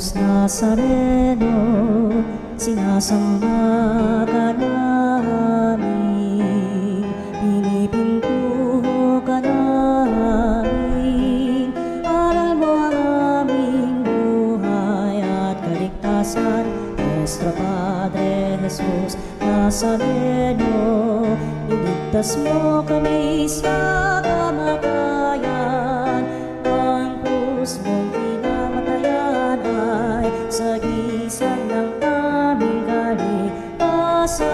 Jesus Nazareno, sinasamba ka namin, pinipintuho ka namin, aral mo ang aming buhay at kaligtasan. Nuestro Padre Jesus Nazareno, iligtas mo kami sa kamatayan. Ang krus mong pinamatayan ay sagisag ng aming kaligtasan.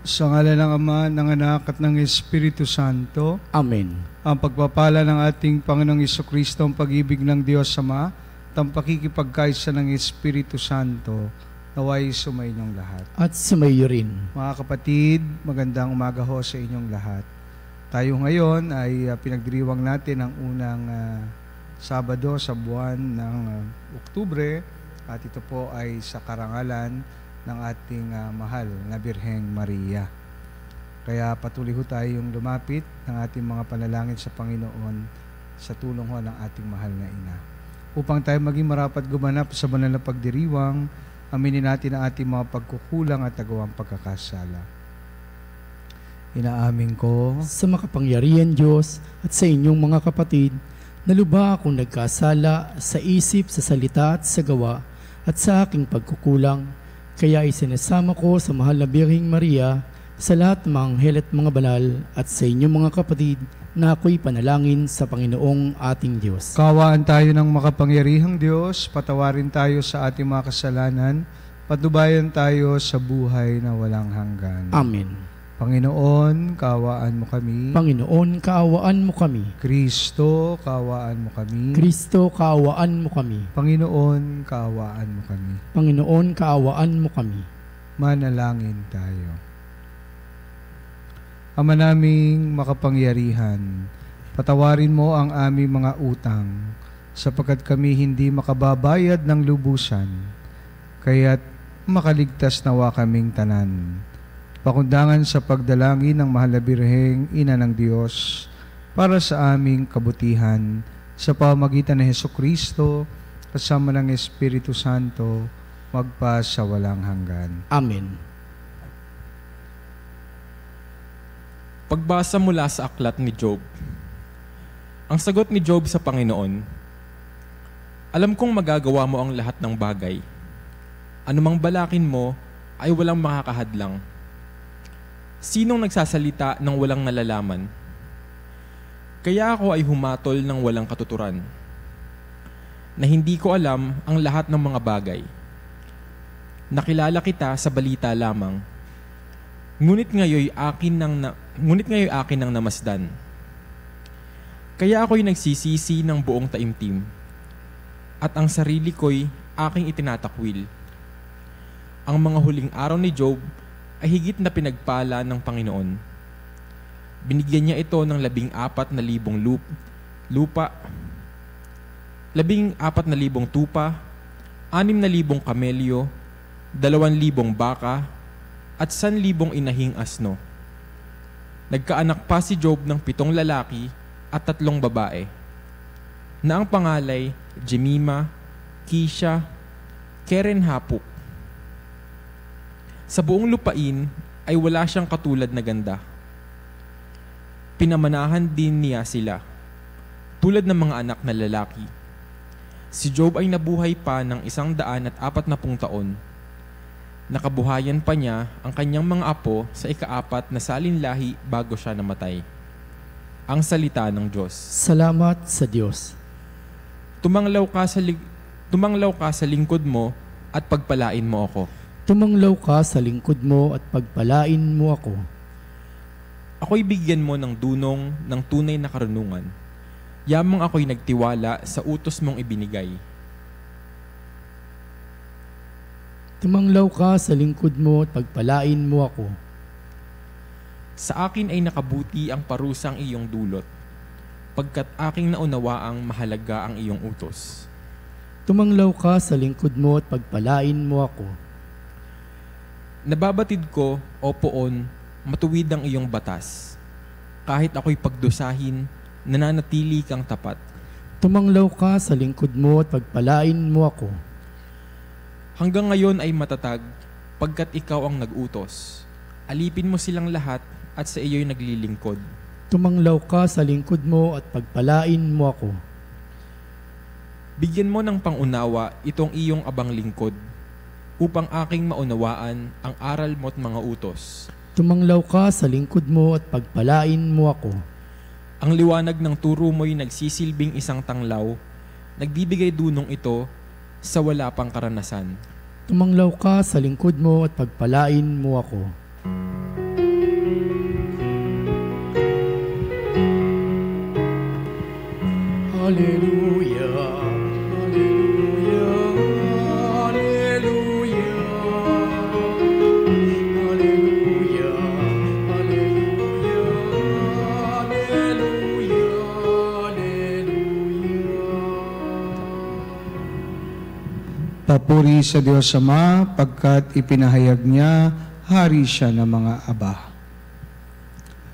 Sa ngalan ng Ama, ng Anak, at ng Espiritu Santo. Amen. Ang pagpapala ng ating Panginoong Jesucristo, ang pag-ibig ng Diyos Ama, at ang pakikipagkaisa ng Espiritu Santo, naway sumainyong lahat. At sumayo rin. Mga kapatid, magandang umaga ho sa inyong lahat. Tayo ngayon ay pinagdiriwang natin ang unang Sabado sa buwan ng Oktubre, at ito po ay sa karangalan ng ating mahal na Birheng Maria. Kaya patuloy ho tayong lumapit ng ating mga panalangin sa Panginoon sa tulong ho ng ating mahal na Ina. Upang tayo maging marapat gumanap sa banal na pagdiriwang, aminin natin ang ating mga pagkukulang at nagawang pagkakasala. Inaamin ko sa makapangyarihan Diyos at sa inyong mga kapatid, na lubha akong nagkasala sa isip, sa salita at sa gawa, at sa aking pagkukulang. Kaya isinasama ko sa mahal na Birheng Maria, sa lahat ng mga anghel at mga banal, at sa inyong mga kapatid, na ako'y panalangin sa Panginoong ating Diyos. Kawaan tayo ng makapangyarihang Diyos, patawarin tayo sa ating mga kasalanan, patnubayan tayo sa buhay na walang hanggan. Amen. Panginoon, kaawaan mo kami. Panginoon, kaawaan mo kami. Kristo, kaawaan mo kami. Kristo, kaawaan mo kami. Panginoon, kaawaan mo kami. Panginoon, kaawaan mo kami. Manalangin tayo. Ama naming makapangyarihan, patawarin mo ang aming mga utang, sapagkat kami hindi makababayad ng lubusan, kaya't makaligtas nawa kaming tanan. Pakundangan sa pagdalangin ng mahal na Birheng Ina ng Diyos para sa aming kabutihan sa pamamagitan ng Hesukristo kasama ng Espiritu Santo magpa sa walang hanggan. Amen. Pagbasa mula sa aklat ni Job. Ang sagot ni Job sa Panginoon, alam kong magagawa mo ang lahat ng bagay. Anumang balakin mo ay walang makakahadlang. Sinong nagsasalita ng walang nalalaman? Kaya ako ay humatol ng walang katuturan, na hindi ko alam ang lahat ng mga bagay. Nakilala kita sa balita lamang, ngunit ngayoy akin ng namasdan. Kaya ako'y nagsisisi ng buong taimtim, at ang sarili ko'y aking itinatakwil. Ang mga huling araw ni Job ay higit na pinagpala ng Panginoon. Binigyan niya ito ng 14,000 lupa, 14,000 tupa, 6,000 kamelyo, 2,000 baka, at 1,000 inahing asno. Nagkaanak pa si Job ng 7 lalaki at 3 babae, na ang pangalay Jemima, Kisha, Keren-hapuk. Sa buong lupain ay wala siyang katulad na ganda. Pinamanahan din niya sila, tulad ng mga anak na lalaki. Si Job ay nabuhay pa ng 140 taon. Nakabuhayan pa niya ang kanyang mga apo sa ika-4 na salinlahi bago siya namatay. Ang salita ng Diyos. Salamat sa Diyos. Tumanglaw ka sa lingkod mo at pagpalain mo ako. Tumanglaw ka sa lingkod mo at pagpalain mo ako. Ako'y bigyan mo ng dunong ng tunay na karunungan, Yamang ako'y nagtiwala sa utos mong ibinigay. Tumanglaw ka sa lingkod mo at pagpalain mo ako. Sa akin ay nakabuti ang parusang iyong dulot, pagkat aking naunawaang mahalaga ang iyong utos. Tumanglaw ka sa lingkod mo at pagpalain mo ako. Nababatid ko, o poon, matuwid ang iyong batas. Kahit ako'y pagdusahin, nananatili kang tapat. Tumanglaw ka sa lingkod mo at pagpalain mo ako. Hanggang ngayon ay matatag, pagkat ikaw ang nag-utos. Alipin mo silang lahat at sa iyo'y naglilingkod. Tumanglaw ka sa lingkod mo at pagpalain mo ako. Bigyan mo ng pangunawa itong iyong abang lingkod, upang aking maunawaan ang aral mo at mga utos. Tumanglaw ka sa lingkod mo at pagpalain mo ako. Ang liwanag ng turo mo'y nagsisilbing isang tanglaw, nagbibigay dunong ito sa wala pang karanasan. Tumanglaw ka sa lingkod mo at pagpalain mo ako. Hallelujah, Hallelujah, Hallelujah, Hallelujah, Hallelujah, Hallelujah, Hallelujah. Papuri sa Diyos Ama, pagkat ipinahayag niya, hari siya ng mga aba.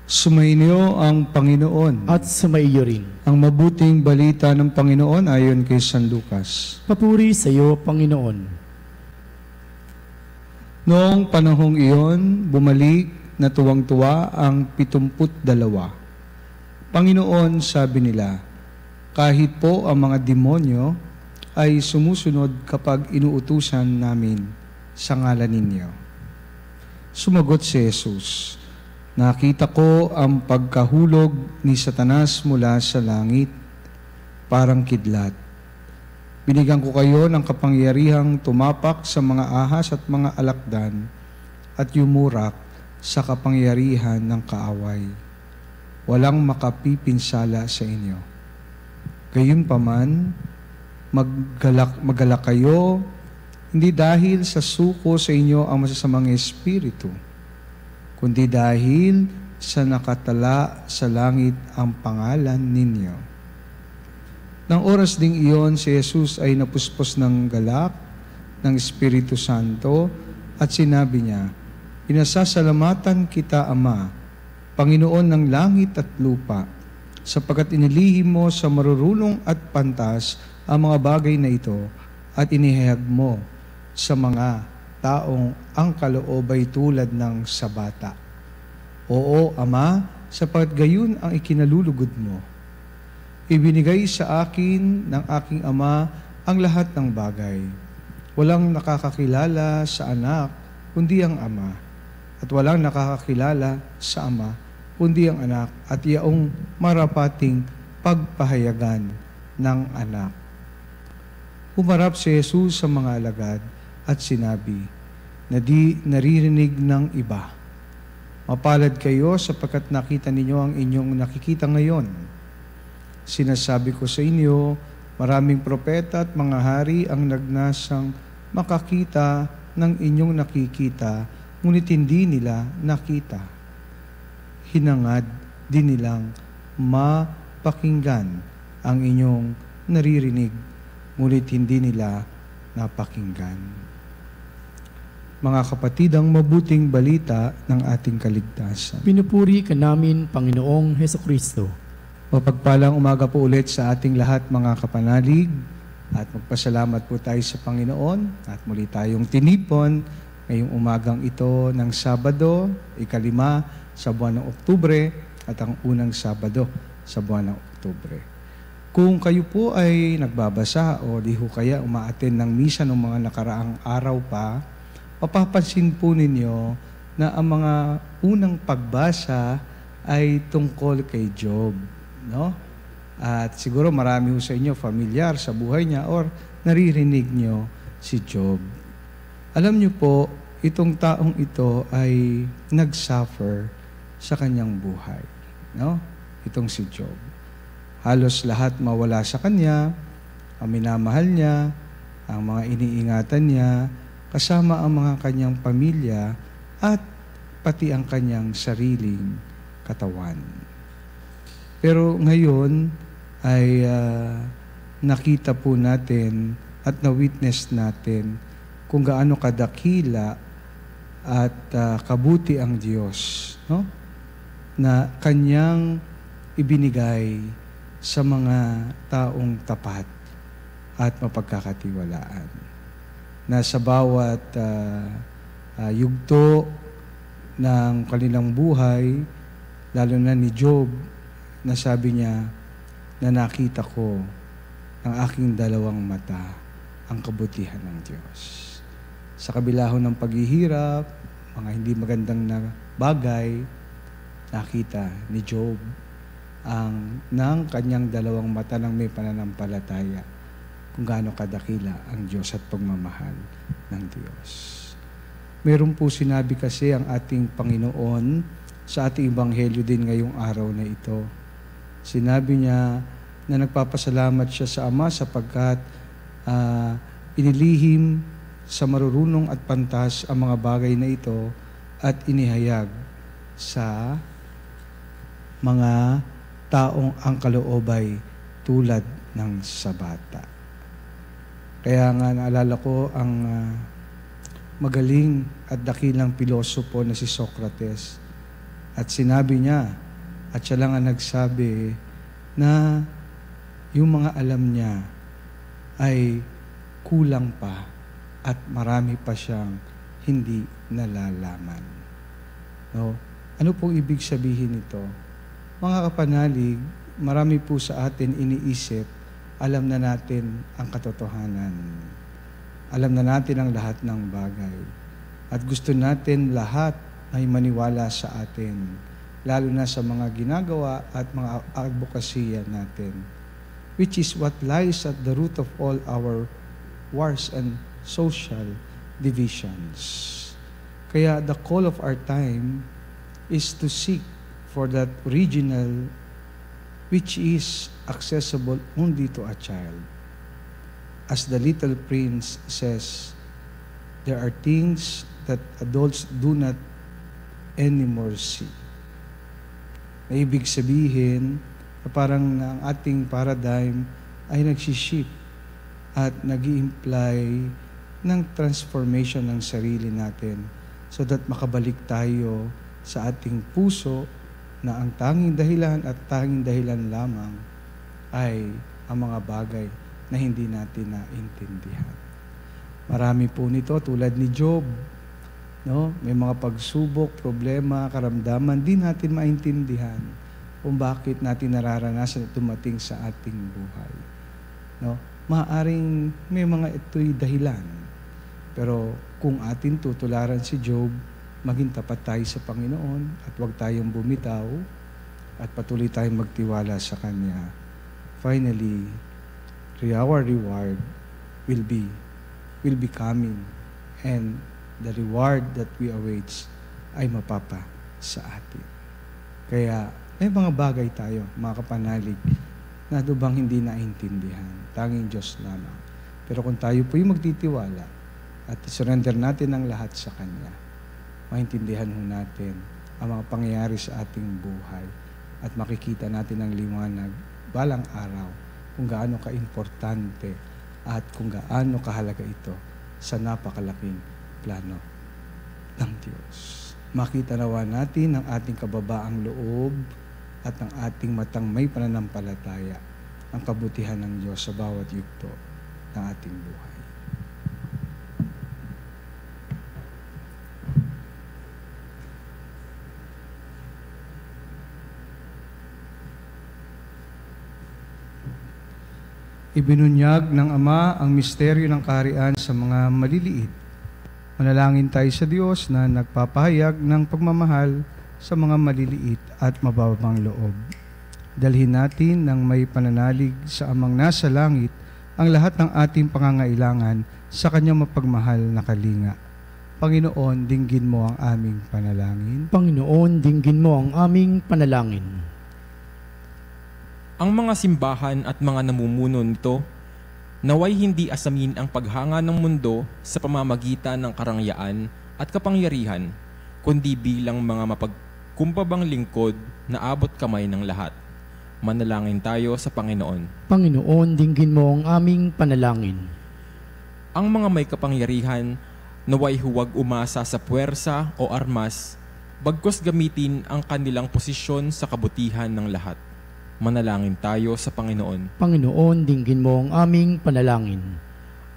Sumainyo ang Panginoon. At sumaiyo rin. Ang mabuting balita ng Panginoon ayon kay San Lucas. Papuri sa iyo, Panginoon. Noong panahong iyon, bumalik na tuwang-tuwa ang 72. Panginoon, sabi nila, kahit po ang mga demonyo ay sumusunod kapag inuutusan namin sa ngalan ninyo. Sumagot si Jesus, nakita ko ang pagkahulog ni Satanas mula sa langit, parang kidlat. Binigyan ko kayo ng kapangyarihang tumapak sa mga ahas at mga alakdan at yumurak sa kapangyarihan ng kaaway. Walang makapipinsala sa inyo. Gayunpaman, maggalak kayo, hindi dahil sa suko sa inyo ang masasamang espiritu, kundi dahil sa nakatala sa langit ang pangalan ninyo. Nang oras ding iyon, si Jesus ay napuspos ng galak ng Espiritu Santo at sinabi niya, "Pinasasalamatan kita, Ama, Panginoon ng langit at lupa, sapagkat inilihim mo sa marurunong at pantas ang mga bagay na ito at inihayag mo sa mga taong ang kaloob ay tulad ng sa bata. Oo, Ama, sapagkat gayon ang ikinalulugod mo. Ibinigay sa akin ng aking Ama ang lahat ng bagay. Walang nakakakilala sa anak, kundi ang Ama. At walang nakakakilala sa Ama, kundi ang anak at yaong marapating pagpahayagan ng anak." Humarap si Jesus sa mga alagad at sinabi, na di naririnig ng iba, "Mapalad kayo sapagkat nakita ninyo ang inyong nakikita ngayon. Sinasabi ko sa inyo, maraming propeta at mga hari ang nagnasang makakita ng inyong nakikita, ngunit hindi nila nakita. Hinangad din nilang mapakinggan ang inyong naririnig, ngunit hindi nila napakinggan." Mga kapatid, ang mabuting balita ng ating kaligtasan. Pinupuri ka namin, Panginoong Hesukristo. Mapagpalang umaga po ulit sa ating lahat, mga kapanalig, at magpasalamat po tayo sa Panginoon at muli tayong tinipon ngayong umagang ito ng Sabado, 5 sa buwan ng Oktubre at ang unang Sabado sa buwan ng Oktubre. Kung kayo po ay nagbabasa o di ho kaya umaattend ng misa ng mga nakaraang araw pa, mapapansin po ninyo na ang mga unang pagbasa ay tungkol kay Job, no? At siguro marami ho sa inyo familiar sa buhay niya or naririnig nyo si Job. Alam niyo po, itong taong ito ay nag-suffer sa kanyang buhay, no? Itong si Job. halos lahat mawala sa kanya, ang minamahal niya, ang mga iniingatan niya, kasama ang mga kanyang pamilya at pati ang kanyang sariling katawan. Pero ngayon ay nakita po natin at na-witness natin kung gaano kadakila at kabuti ang Diyos, no? Na kanyang ibinigay sa mga taong tapat at mapagkakatiwalaan. Na sa bawat yugto ng kanilang buhay, lalo na ni Job, na sabi niya na nakita ko ng aking dalawang mata ang kabutihan ng Diyos. Sa kabila ho ng paghihirap, mga hindi magandang na bagay, nakita ni Job ng kanyang dalawang mata ng may pananampalataya kung gaano kadakila ang Diyos at pagmamahal ng Diyos. Meron po sinabi kasi ang ating Panginoon sa ating Ebanghelyo din ngayong araw na ito. Sinabi niya na nagpapasalamat siya sa Ama sapagkat inilihim sa marurunong at pantas ang mga bagay na ito at inihayag sa mga taong ang kaloobay tulad ng sa bata. Kaya nga naalala ko ang magaling at dakilang pilosopo na si Socrates. At sinabi niya, at siya lang ang nagsabi, na yung mga alam niya ay kulang pa at marami pa siyang hindi nalalaman. No? Ano pong ibig sabihin nito? Mga kapanalig, marami po sa atin iniisip, alam na natin ang katotohanan. Alam na natin ang lahat ng bagay. At gusto natin lahat ay maniwala sa atin, lalo na sa mga ginagawa at mga advokasya natin, which is what lies at the root of all our wars and social divisions. Kaya the call of our time is to seek for that original which is accessible only to a child. As the Little Prince says, there are things that adults do not anymore see. Na ibig sabihin, na parang ang ating paradigm ay nagsishift at nag-i-imply ng transformation ng sarili natin so that makabalik tayo sa ating puso na ang tanging dahilan at tanging dahilan lamang ay ang mga bagay na hindi natin naintindihan. Marami po nito tulad ni Job. No? May mga pagsubok, problema, karamdaman, di natin maintindihan kung bakit natin nararanasan at dumating sa ating buhay. No? Maaaring may mga ito'y dahilan. Pero kung atin tutularan si Job, maging tapat tayo sa Panginoon at huwag tayong bumitaw at patuloy tayong magtiwala sa Kanya. Finally, our reward will be coming, and the reward that we awaits ay mapapa sa atin. Kaya may mga bagay tayo, mga kapanalig, na bang hindi naintindihan. Tanging Diyos lamang. Pero kung tayo po'y magtitiwala at surrender natin ang lahat sa Kanya, maintindihan ho natin ang mga pangyayari sa ating buhay at makikita natin ang liwanag balang araw kung gaano ka-importante at kung gaano kahalaga ito sa napakalaking plano ng Diyos. Makita nawa natin ang ating kababaang loob at ang ating matang may pananampalataya ang kabutihan ng Diyos sa bawat yugto ng ating buhay. Ibinunyag ng Ama ang misteryo ng kaharian sa mga maliliit. Manalangin tayo sa Diyos na nagpapahayag ng pagmamahal sa mga maliliit at mababang loob. Dalhin natin ng may pananalig sa Amang nasa langit ang lahat ng ating pangangailangan sa Kanyang mapagmahal na kalinga. Panginoon, dinggin mo ang aming panalangin. Panginoon, dinggin mo ang aming panalangin. Ang mga simbahan at mga namumuno nito, naway hindi asamin ang paghanga ng mundo sa pamamagitan ng karangyaan at kapangyarihan, kundi bilang mga mapagkumbabang lingkod na abot kamay ng lahat. Manalangin tayo sa Panginoon. Panginoon, dinggin mo ang aming panalangin. Ang mga may kapangyarihan, naway huwag umasa sa puwersa o armas, bagkus gamitin ang kanilang posisyon sa kabutihan ng lahat. Manalangin tayo sa Panginoon. Panginoon, dinggin mo ang aming panalangin.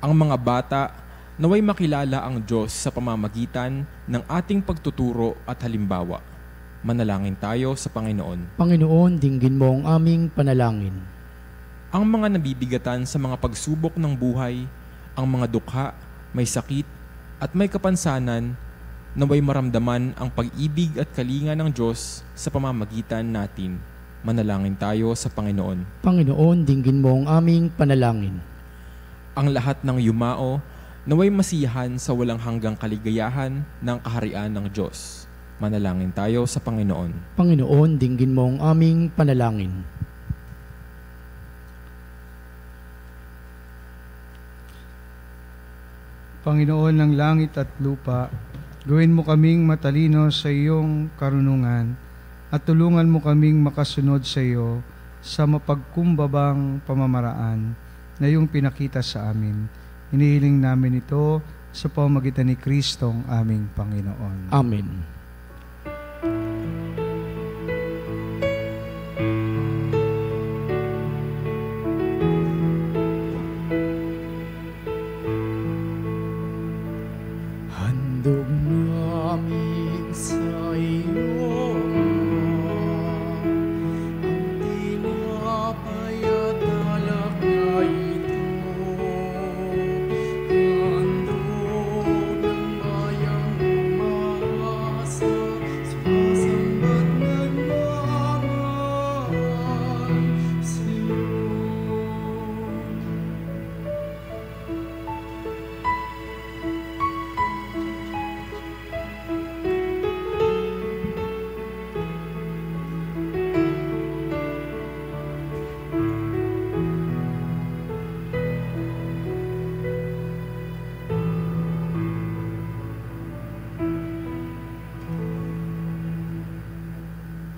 Ang mga bata, naway makilala ang Diyos sa pamamagitan ng ating pagtuturo at halimbawa. Manalangin tayo sa Panginoon. Panginoon, dinggin mo ang aming panalangin. Ang mga nabibigatan sa mga pagsubok ng buhay, ang mga dukha, may sakit, at may kapansanan, naway maramdaman ang pag-ibig at kalinga ng Diyos sa pamamagitan natin. Manalangin tayo sa Panginoon. Panginoon, dinggin mo ang aming panalangin. Ang lahat ng yumao, naway masiyahan sa walang hanggang kaligayahan ng kaharian ng Diyos. Manalangin tayo sa Panginoon. Panginoon, dinggin mo ang aming panalangin. Panginoon ng langit at lupa, gawin mo kaming matalino sa iyong karunungan at tulungan mo kaming makasunod sa iyo sa mapagkumbabang pamamaraan na iyong pinakita sa amin. Hinihiling namin ito sa pamamagitan ni Kristong aming Panginoon. Amen. Handog namin sa iyo ang tinapay at alak na ito. Handog ng bayang umaasa, sumasambat nagmamahal sa iyo.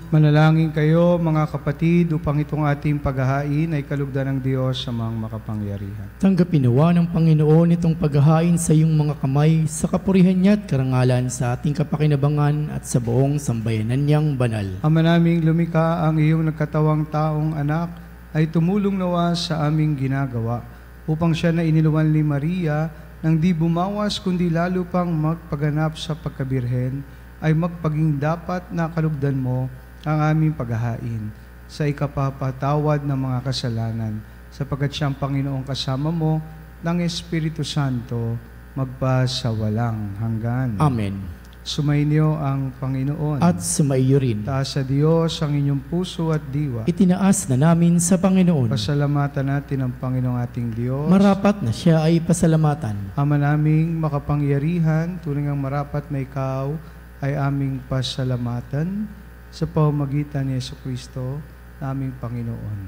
Manalangin kayo mga kapatid upang itong ating paghahain ay kalugdan ng Diyos sa mga makapangyarihan. Tanggapin nawa ng Panginoon itong paghahain sa iyong mga kamay sa kapurihan niya at karangalan sa ating kapakinabangan at sa buong sambayanan niyang banal. Ama naming lumikha, ang iyong nagkatawang taong anak ay tumulong nawa sa aming ginagawa upang siya na iniluwan ni Maria nang di bumawas kundi lalo pang magpaganap sa pagkabirhen ay magpaging dapat na kalugdan mo ang aming paghahain sa ikapapatawad ng mga kasalanan sapagkat siyang Panginoong kasama mo ng Espiritu Santo magpa sa walang hanggan. Amen. Sumainyo ang Panginoon. At sumaiyo rin. Taas sa Diyos ang inyong puso at diwa. Itinaas na namin sa Panginoon. Pasalamatan natin ang Panginoong ating Diyos. Marapat na siya ay pasalamatan. Ama naming makapangyarihan, tunay ngang marapat na ikaw ay aming pasalamatan sa pamamagitan ni Jesucristo, naming Panginoon.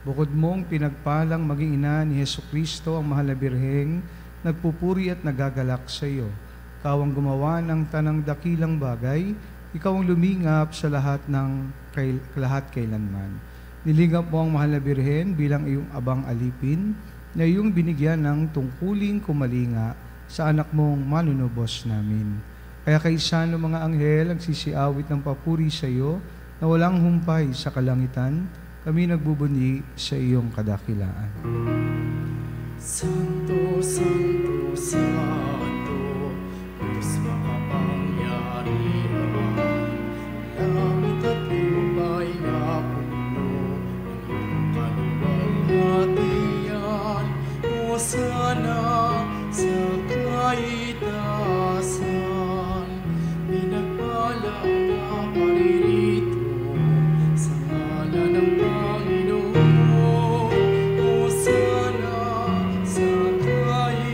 Bukod mong pinagpalang maging ina ni Jesucristo, ang mahal na birheng, nagpupuri at nagagalak sa iyo. Ikaw ang gumawa ng tanang dakilang bagay, ikaw ang lumingap sa lahat kailanman. Nilingap mo ang mahal na birhen bilang iyong abang alipin, na iyong binigyan ng tungkuling kumalinga sa anak mong manunubos namin. Kaya kaisa ng mga anghel ang sisiawit ng papuri sa iyo na walang humpay sa kalangitan, kami nagbubunyi sa iyong kadakilaan. Santo, Santo, Santo, Diyos makapangyarihan, langit at lupa'y napuno ng iyong kaluwalhatian. Hosana sa kaitaasan, pinagpalang na paririto sa ngalan ng Panginoon. Hosana sa kaitaasan.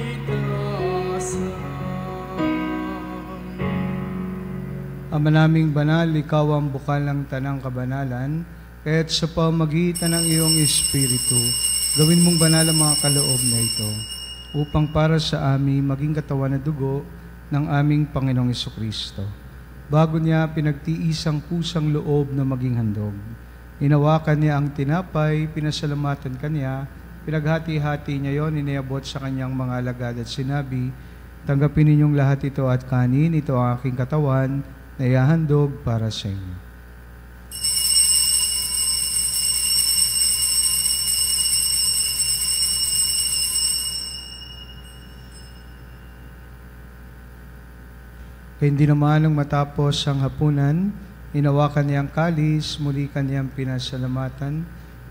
Ama naming banal, ikaw ang bukal ng tanang kabanalan, Kaya't sa pamagitan ng iyong Espiritu, gawin mong banal ang mga kaloob na ito, upang para sa amin maging katawan na dugo ng aming Panginoong Hesukristo. Bago niya pinagtiis ang kusang loob na maging handog, inawakan niya ang tinapay, pinasalamatan kanya, pinaghati-hati niya yon, iniabot sa kanyang mga alagad at sinabi, tanggapin ninyong lahat ito at kanin, ito ang aking katawan na ihahandog para sa inyo. Kaya hindi naman nang matapos ang hapunan, inawakan niya ang kalis, muli kanyang pinasalamatan,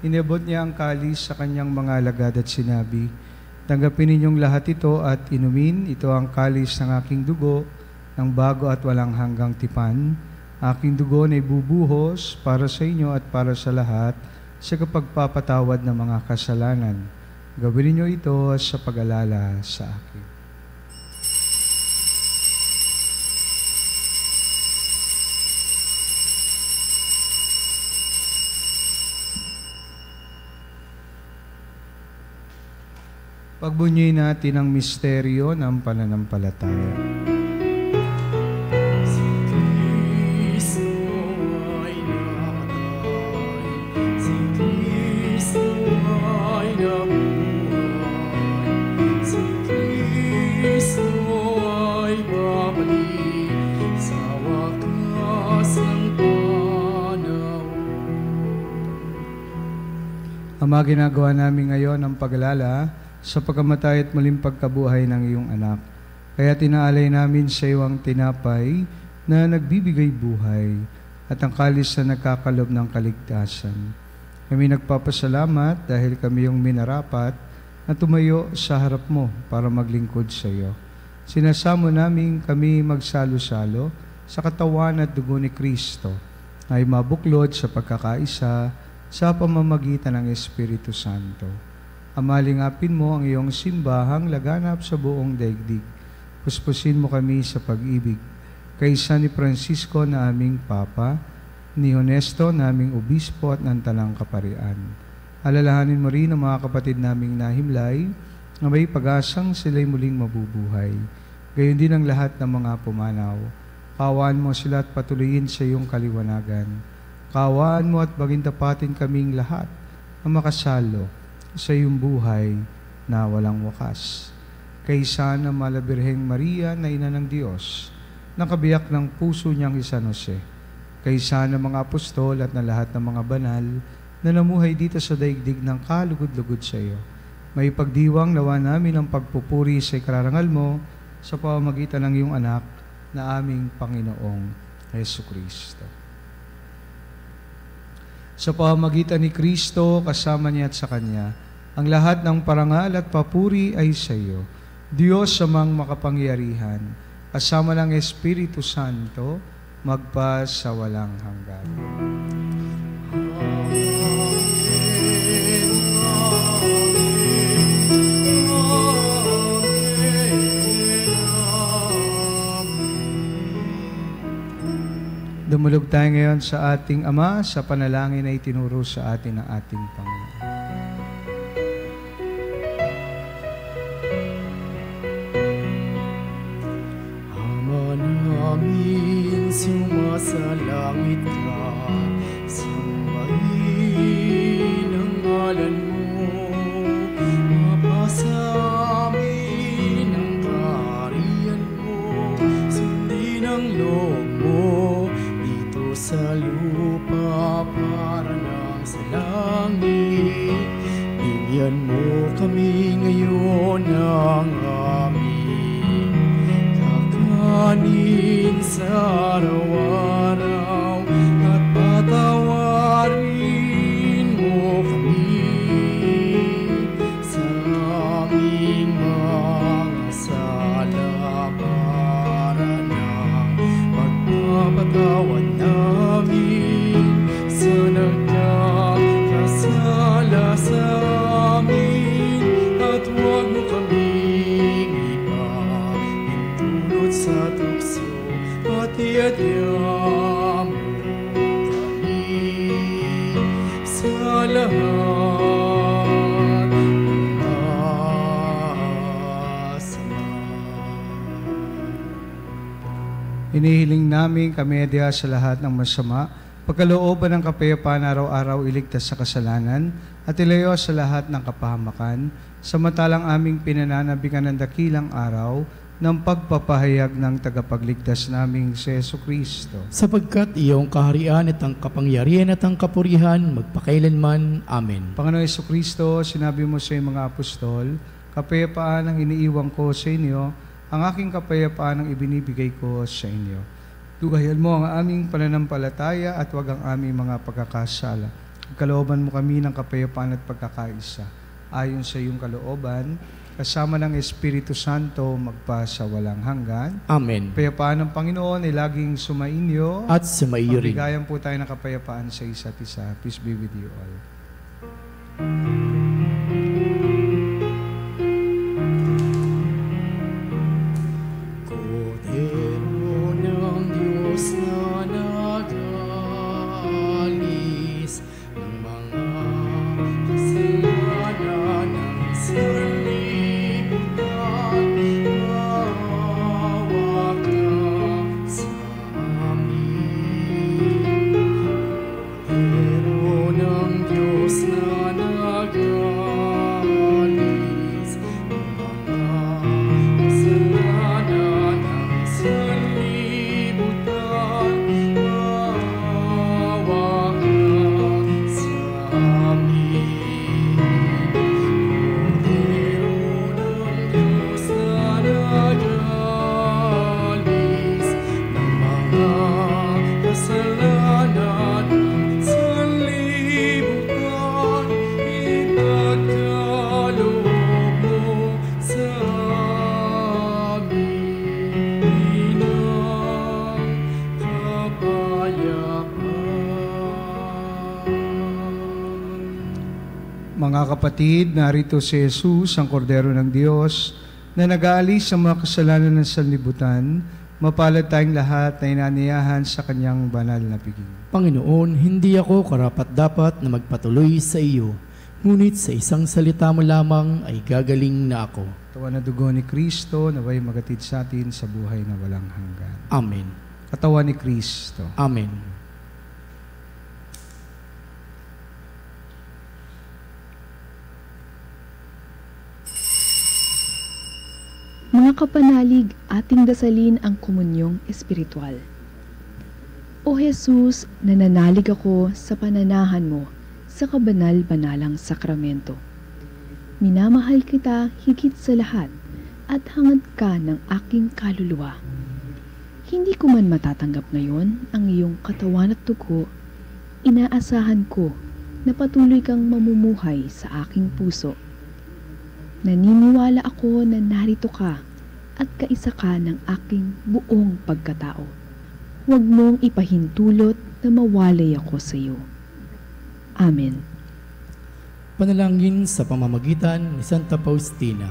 inabot niya ang kalis sa kanyang mga alagad at sinabi, tanggapin ninyong lahat ito at inumin, ito ang kalis ng aking dugo, ng bago at walang hanggang tipan. Aking dugo na ibubuhos para sa inyo at para sa lahat sa kapagpapatawad ng mga kasalanan. Gawin niyo ito sa pag-alala sa akin. Pagbunyi natin ang misteryo ng pananampalataya. Si Kristo ay namatay, si Kristo ay nabuhay, si Kristo ay babalik sa wakas ng panahon. Ama, ginagawa namin ngayon ang pag-alala sa pagkamatay at muling pagkabuhay ng iyong anak. Kaya tinaalay namin sa iyo ang tinapay na nagbibigay buhay at ang kalis na nagkakalob ng kaligtasan. Kami nagpapasalamat dahil kami yung minarapat na tumayo sa harap mo para maglingkod sa iyo. Sinasamo namin kami magsalo-salo sa katawan at dugo ni Kristo ay mabuklod sa pagkakaisa sa pamamagitan ng Espiritu Santo. Amalingapin mo ang iyong simbahang laganap sa buong daigdig. Puspusin mo kami sa pag-ibig. Kaysa ni Francisco na aming Papa, ni Honesto na aming Obispo at ng Tanang Kaparian. Alalahanin mo rin ang mga kapatid naming nahimlay na may pag-asang sila'y muling mabubuhay. Gayon din ang lahat ng mga pumanaw. Kawaan mo sila at patuloyin sa iyong kaliwanagan. Kawaan mo at bagintapatin kaming lahat na makasalo sa iyong buhay na walang wakas. Kaysa na Malabirheng Maria na Ina ng Diyos, nakabiyak ng puso niyang San Jose, kaysa ng mga apostol at na lahat ng mga banal na namuhay dito sa daigdig ng kalugod-lugod sa iyo, may pagdiwang nawa namin ang pagpupuri sa ikararangal mo sa pamamagitan ng iyong anak na aming Panginoong Hesukristo. Sa pamamagitan ni Kristo, kasama niya at sa Kanya, ang lahat ng parangal at papuri ay sa iyo, Diyos amang makapangyarihan, kasama ng Espiritu Santo, magpa sa walang hanggan. Dumulog tayo ngayon sa ating Ama sa panalangin na itinuro sa atin ng ating Panginoon. Ama namin, sumasalangit ka, sambahin ang ngalan mo, mapasa amin ang kaharian mo, sundin ang loob mo sa lupa para nang sa langit. Bigyan mo kami ngayon ng aming kakanin sa araw-araw at patawarin mo kami sa aming mga sala para nang magpapatawad namin sa nagkakasala sa amin, at huwag mo kaming ipahintulot sa tukso, pati at Hinihiling namin kami adya sa lahat ng masama, pagkalooban ng kapayapaan araw-araw iligtas sa kasalanan, at ilayo sa lahat ng kapahamakan, samantalang aming pinananabikan ng dakilang araw ng pagpapahayag ng tagapagligtas naming si Jesucristo. Sapagkat iyong kaharian at ang kapangyarihan at ang kapurihan magpakailanman. Amen. Panginoon Jesucristo, sinabi mo sa iyong mga apostol, kapayapaan ang iniiwan ko sa inyo, ang aking kapayapaan ang ibinibigay ko sa inyo. Tugayan mo ang aming pananampalataya at wag ang aming mga pagkakasala. Kalooban mo kami ng kapayapaan at pagkakaisa. Ayon sa iyong kalooban, kasama ng Espiritu Santo magpa sa walang hanggan. Amen. Kapayapaan ng Panginoon ay laging sumainyo. At sumaiyo rin. Magbigayan po tayo ng kapayapaan sa isa't isa. Peace be with you all. Kordero ng Diyos na nag-alis ng mga kasalanan ng sanlibutan, maawa ka sa amin. Kordero ng Diyos na nag-alis ng mga kasalanan ng sanlibutan, maawa ka sa amin. Kordero ng Diyos na nag-alis ng mga kasalanan ng sanlibutan, ipagkaloob mo sa amin ng kapayapaan. Mga kapatid, narito si Jesus, ang Kordero ng Diyos, na nag-aalis sa mga kasalanan ng sanlibutan. Mapalad tayong lahat na inaniyahan sa kanyang banal na piging. Panginoon, hindi ako karapat-dapat na magpatuloy sa iyo, ngunit sa isang salita mo lamang ay gagaling na ako. Katawan na dugo ni Kristo, naway magatid sa atin sa buhay na walang hanggan. Amen. Katawan ni Kristo. Amen. Mga kapanalig, ating dasalin ang komunyong espiritual. O Jesus, nananalig ako sa pananahan mo sa kabanal-banalang sakramento. Minamahal kita higit sa lahat at hangad ka ng aking kaluluwa. Hindi ko man matatanggap ngayon ang iyong katawan at dugo, inaasahan ko na patuloy kang mamumuhay sa aking puso. Naniniwala ako na narito ka at kaisa ka ng aking buong pagkatao. Huwag mong ipahintulot na mawalay ako sa iyo. Amen. Panalangin sa pamamagitan ni Santa Faustina.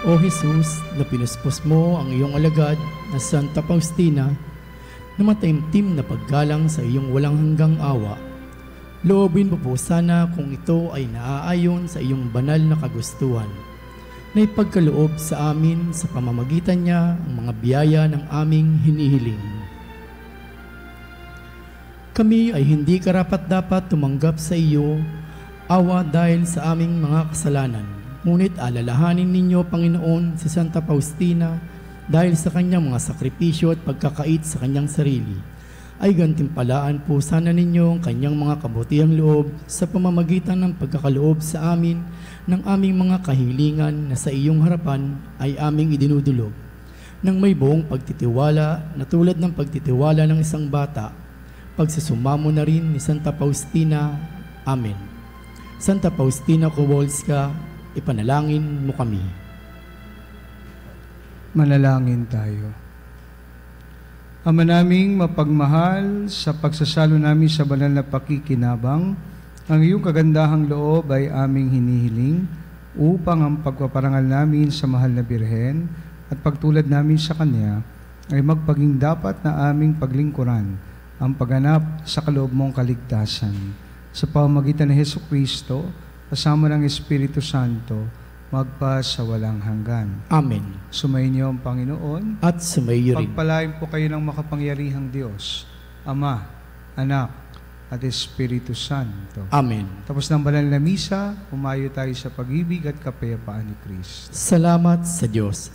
O Jesus, na pinuspos mo ang iyong alagad na Santa Faustina na mataimtim na paggalang sa iyong walang hanggang awa, loobin mo po sana kung ito ay naaayon sa iyong banal na kagustuhan, na ipagkaloob sa amin sa pamamagitan niya ang mga biyaya ng aming hinihiling. Kami ay hindi karapat-dapat tumanggap sa iyo, awa dahil sa aming mga kasalanan. Ngunit alalahanin ninyo, Panginoon, si Santa Faustina dahil sa kanyang mga sakripisyo at pagkakait sa kanyang sarili. Ay gantimpalaan po sana ninyo ang kanyang mga kabutihang loob sa pamamagitan ng pagkakaloob sa amin ng aming mga kahilingan na sa iyong harapan ay aming idinudulog. Nang may buong pagtitiwala na tulad ng pagtitiwala ng isang bata, pagsasumamo na rin ni Santa Faustina. Amen. Santa Faustina Kowalska, ipanalangin mo kami. Manalangin tayo. Ama naming mapagmahal, sa pagsasalo namin sa banal na pakikinabang, ang iyong kagandahang loob ay aming hinihiling upang ang pagpaparangal namin sa mahal na Birhen at pagtulad namin sa Kanya ay magpaging dapat na aming paglingkuran ang pagganap sa kaloob mong kaligtasan. Sa pamamagitan ni Jesucristo, kasama ng Espiritu Santo, magpa sa walang hanggan. Amen. Sumainyo ang Panginoon. At sumaiyo rin. Pagpalain po kayo ng makapangyarihang Diyos, Ama, Anak, at Espiritu Santo. Amen. Tapos ng banal na misa, humayo tayo sa pag-ibig at kapayapaan ni Kristo. Salamat sa Diyos.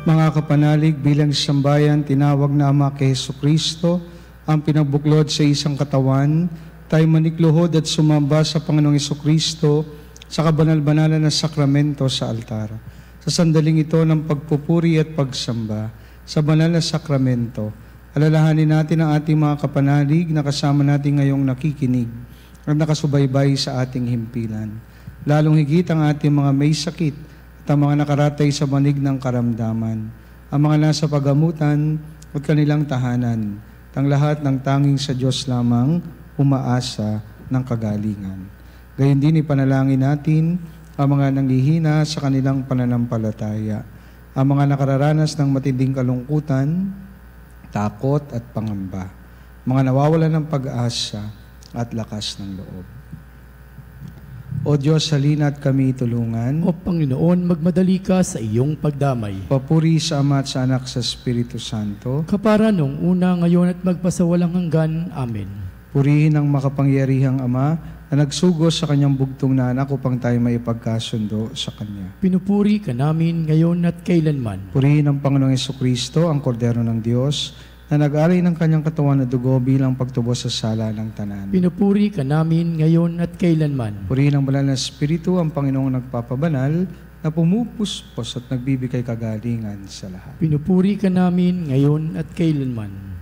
Mga kapanalig, bilang sambayan, tinawag na Ama kay Jesucristo, ang pinabuklod sa isang katawan, tayo manikluhod at sumamba sa Panginoong Jesucristo sa kabanal-banalan na sakramento sa altar. Sa sandaling ito ng pagpupuri at pagsamba sa banal na sakramento, alalahanin natin ang ating mga kapanalig na kasama natin ngayong nakikinig at nakasubaybay sa ating himpilan. Lalong higit ang ating mga may sakit at ang mga nakaratay sa manig ng karamdaman, ang mga nasa pagamutan at kanilang tahanan, ang lahat ng tanging sa Diyos lamang umaasa ng kagalingan. Gayon din ipanalangin natin ang mga nanghihina sa kanilang pananampalataya, ang mga nakararanas ng matinding kalungkutan, takot at pangamba, mga nawawalan ng pag-asa at lakas ng loob. O Diyos, halina at kami tulungan. O Panginoon, magmadali ka sa iyong pagdamay. Papuri sa Ama at sa Anak sa Espiritu Santo. Kapara nung una, ngayon at magpasawalang hanggan. Amen. Purihin ang makapangyarihang Ama na nagsugos sa kanyang bugtong na anak upang tayo maipagkasundo sa Kanya. Pinupuri ka namin ngayon at kailanman. Purihin ang Panginoong Jesucristo, ang Kordero ng Diyos, na nag-alay ng kanyang katawan na dugo bilang pagtubos sa sala ng tanan. Pinupuri ka namin ngayon at kailanman. Purihin ang banal na Espiritu, ang Panginoong nagpapabanal, na pumupuspos at nagbibigay kagalingan sa lahat. Pinupuri ka namin ngayon at kailanman.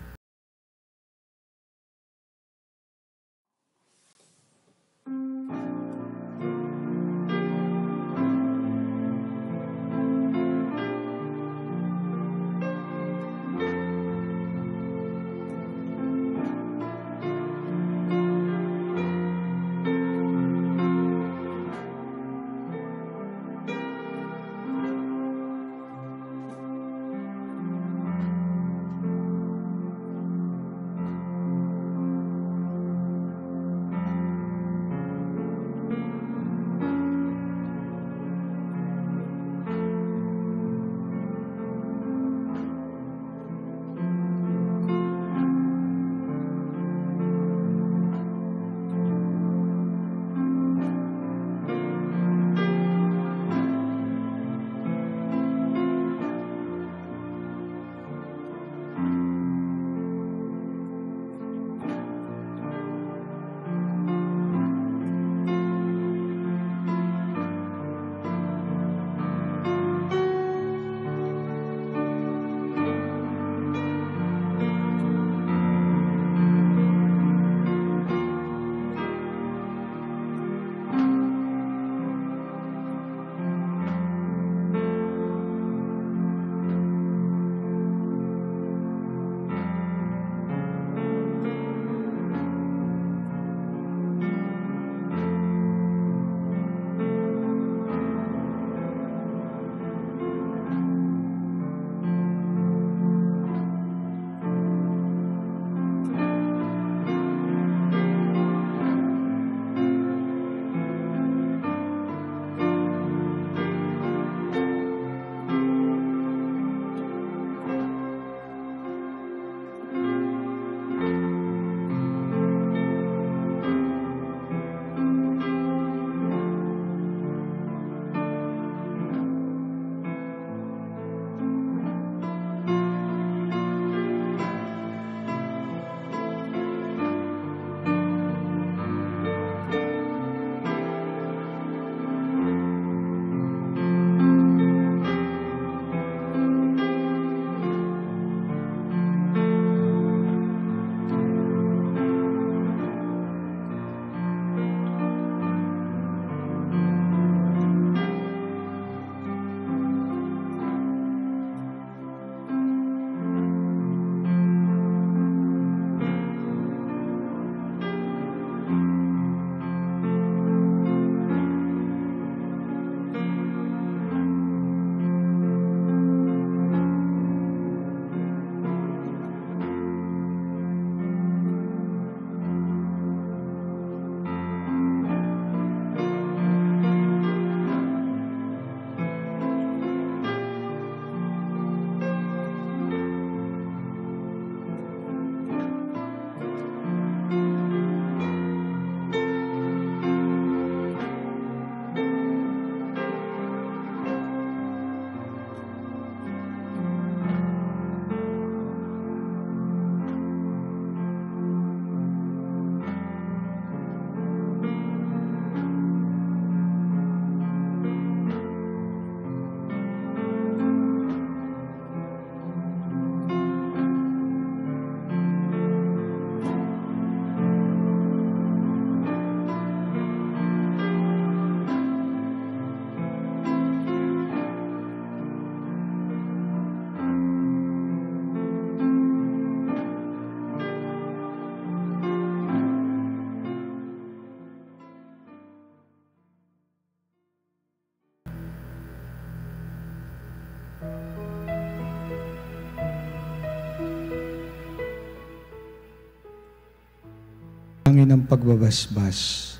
Angin ng pagbabasbas.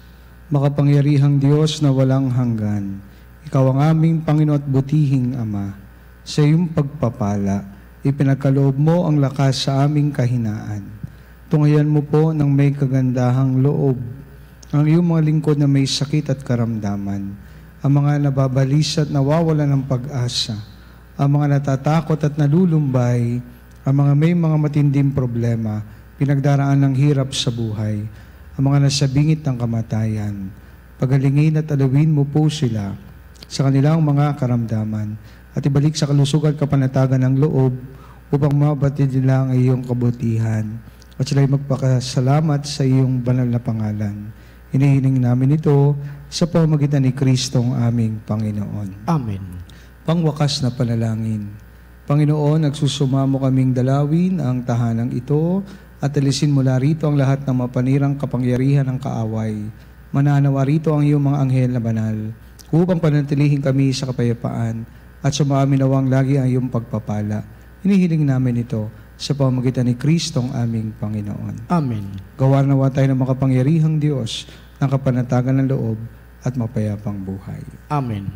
Makapangyarihang Diyos na walang hanggan, Ikaw ang aming Panginoon at butihing Ama. Sa iyong pagpapala, ipinagkaloob mo ang lakas sa aming kahinaan. Tungayan mo po ng may kagandahang loob ang iyong mga lingkod na may sakit at karamdaman, ang mga nababalisa at nawawalan ng pag-asa, ang mga natatakot at nalulumbay, ang mga may mga matinding problema, pinagdaraan ng hirap sa buhay, ang mga nasa bingit ng kamatayan. Pagalingin at alawin mo po sila sa kanilang mga karamdaman at ibalik sa kalusugan at kapanatagan ng loob upang mabatid nila ang iyong kabutihan at sila'y magpakasalamat sa iyong banal na pangalan. Hinihiling namin ito sa pamamagitan ni Kristong aming Panginoon. Amen. Pangwakas na panalangin. Panginoon, nagsusumamo kaming dalawin ang tahanang ito at alisin mula rito ang lahat ng mapanirang kapangyarihan ng kaaway. Mananawa rito ang iyong mga anghel na banal upang panatilihin kami sa kapayapaan at sumaminawang lagi ang iyong pagpapala. Hinihiling namin ito sa pamamagitan ni Kristong aming Panginoon. Amen. Gawa nawa tayo ng makapangyarihang Diyos ng kapanatagan ng loob at mapayapang buhay. Amen.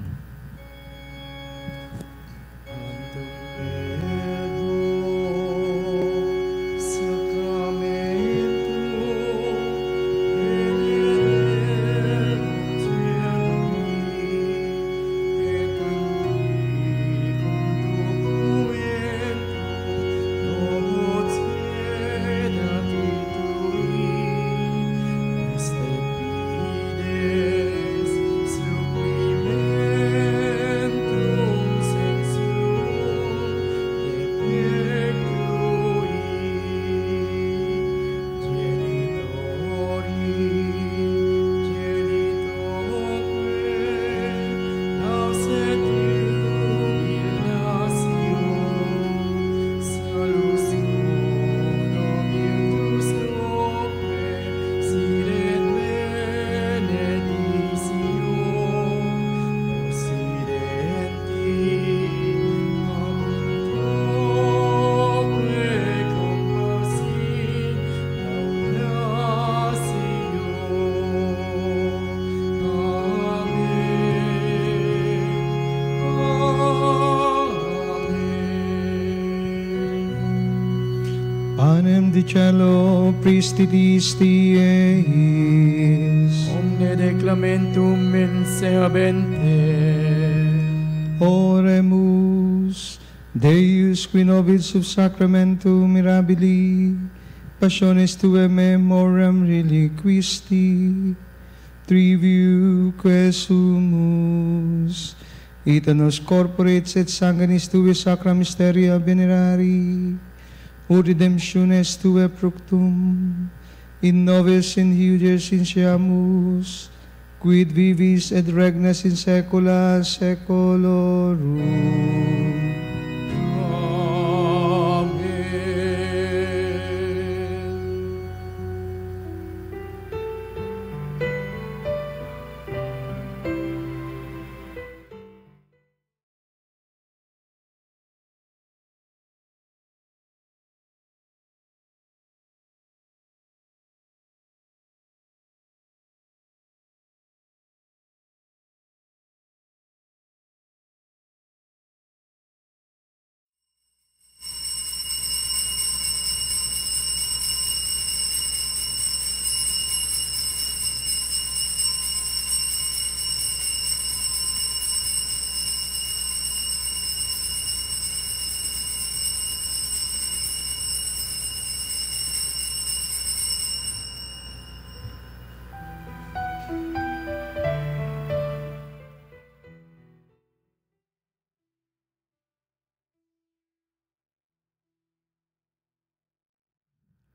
Panem di cielo pristidisti eis, Omne declamentum mense habente. Oremus, Deus qui nobis sub sacramentum mirabili, passiones tuae memoriam reliquisti, triviuque sumus, ita nos corporis et sanguinis tuae sacra mysteria venerari, o redemptiones tuae fructum, in nobis in hiudes insiamus, quid vivis et regnas in saecula saeculorum.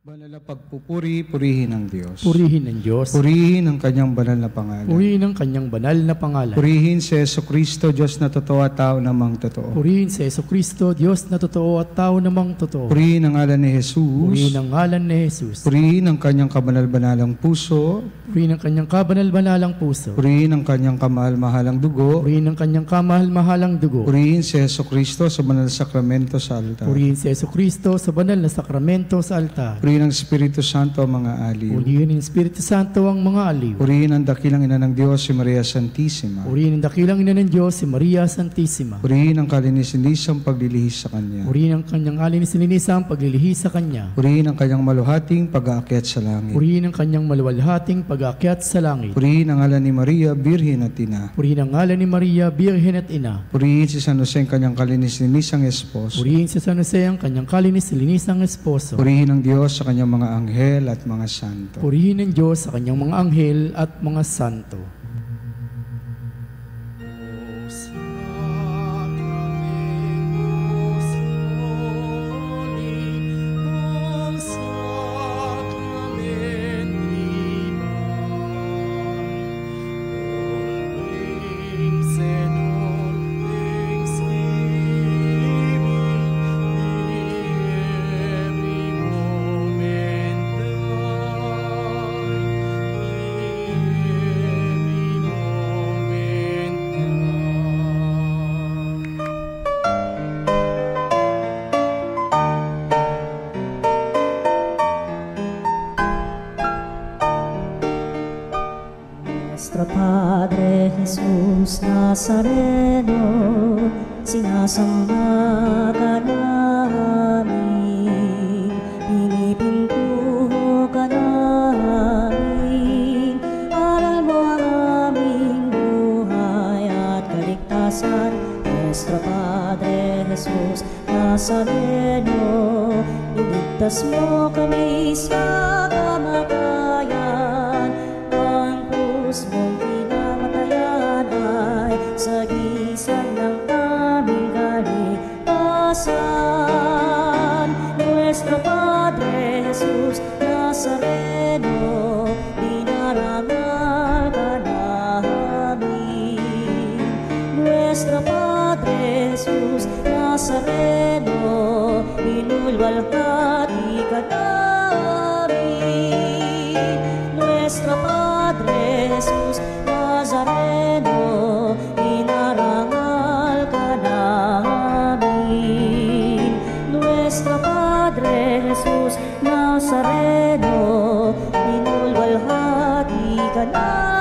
Banal na pagpupuri, purihin ang Diyos. Purihin ng Diyos. Purihin ang kanyang banal na pangalan. Purihin ang kanyang banal na pangalan. Purihin si Jesucristo, Diyos na totoo at tao namang totoo. Purihin si Jesucristo, Diyos na totoo at tao namang totoo. Purihin ang ngalan ni Jesus. Purihin ang ngalan ni Jesus. Purihin ang kanyang kabanal-banalang puso. Purihin ang kanyang kabanal-banalang puso. Purihin ang kanyang kamahal-mahalang dugo. Purihin ang kanyang kamahal-mahalang dugo. Purihin si Jesucristo sa banal na sakramento sa altar. Purihin si Jesucristo sa banal na sakramento sa altar. Purihin Purihin ng Espiritu Santo ang mga aliw. Purihin ng Espiritu Santo ang mga aliw. Purihin ang dakilang ina ng Diyos, si Maria Santissima. Purihin ang dakilang ina ng Diyos, si Maria Santissima. Purihin ang kalinisan-lisang paglilihis sa Kanya. Purihin ang kanyang alinis-linisang paglilihi sa Kanya. Purihin ang kanyang maluhating pag-aakyat sa langit. Purihin ang kanyang maluwalhating pag-aakyat sa langit. Purihin ang ngalan ni Maria, Birhen at Ina. Purihin ang ngalan ni Maria, Birhen at Ina. Purihin si San Jose ang kanyang kalinis-linisang esposo. Purihin si San Jose ang kanyang kalinis-linisang esposo. Purihin ang Diyos sa kanyang mga anghel at mga santo. Purihin ng Diyos sa kanyang mga anghel at mga santo. Nuestro Padre Jesus Nazareno, sinasamba ka namin, pinipintuho ka namin, aral mo ang aming buhay at kaligtasan. Nuestro Padre Jesus Nazareno, iligtas mo kami sa kamatayan, ang krus mong pinamatayan ay sagisag ng aming kaligtasan. Nuestro Padre Jesus Nazareno, dinarangal ka namin. Nuestro Padre Jesus Nazareno, inulwalhati ka namin. Nuestro Padre Jesus Nazareno, inarangal ka namin. Nuestro Padre Jesus Nazareno, inulwalhati ka namin.